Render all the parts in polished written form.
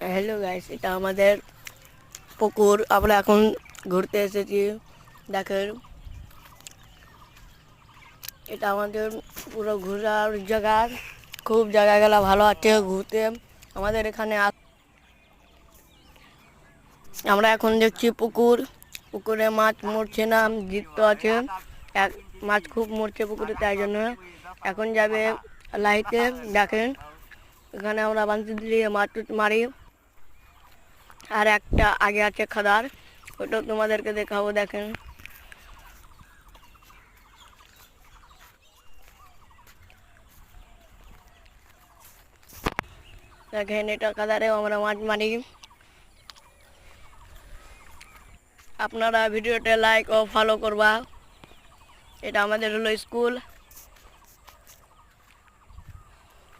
Hello guys, এটা আমাদের পুকুর। আমরা এখন ঘুরতে এসেছি। দেখেন, এটা আমাদের পুরো ঘোরার জায়গা। খুব জায়গাগুলো ভালো আছে ঘুরতে। আমাদের এখানে আমরা এখন দেখছি পুকুর। পুকুরে মাছ মরছে না, জীবিত আছে। এক মাছ খুব মরছে পুকুরে, তাই জন্য এখন যাবে লাইতে। দেখেন, এখানে আমরা বাঁধি দিয়ে মাছ মারি। আর একটা আগে আছে খাদার, ওটা তোমাদেরকে দেখাবো। দেখেন, দেখেন এটা খাদারে আমরা মাছ মারি। আপনারা ভিডিওতে লাইক ও ফলো করবা। এটা আমাদের হলো স্কুল।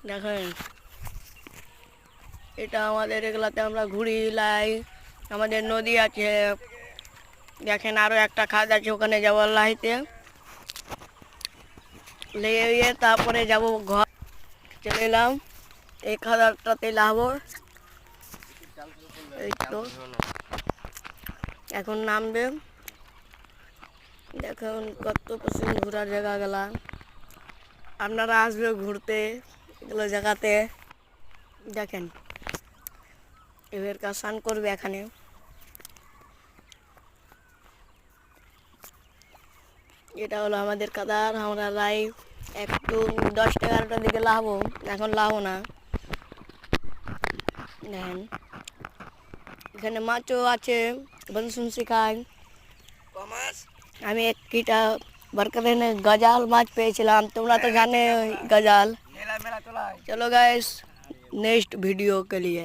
দেখেন, এটা আমাদের এগুলাতে আমরা ঘুরি লাই। আমাদের নদী আছে। দেখেন, আরো একটা খাদ আছে, ওখানে যাবো লাইতে। লেয়ে তারপরে যাব ঘর। চলে এলাম, এই খাদারটাতে লাভো। এই তো এখন নামবে। দেখুন কত পছন্দ ঘোরার জায়গা গেলা। আপনারা আসবে ঘুরতে এগুলো জায়গাতে। দেখেন, এবার স্নান করবে এখানে। এটা হলো আমাদের কাদার। আমরা লাই একটু 10-11টার দিকে লাভো, এখন লাভো না। দেখেন, এখানে মাছও আছে, বনসুন শিখায়। আমি একটা বরকত গজাল মাছ পেয়েছিলাম। তোমরা तो जाने गजाल। चलो गाइस, नेक्स्ट वीडियो के लिए।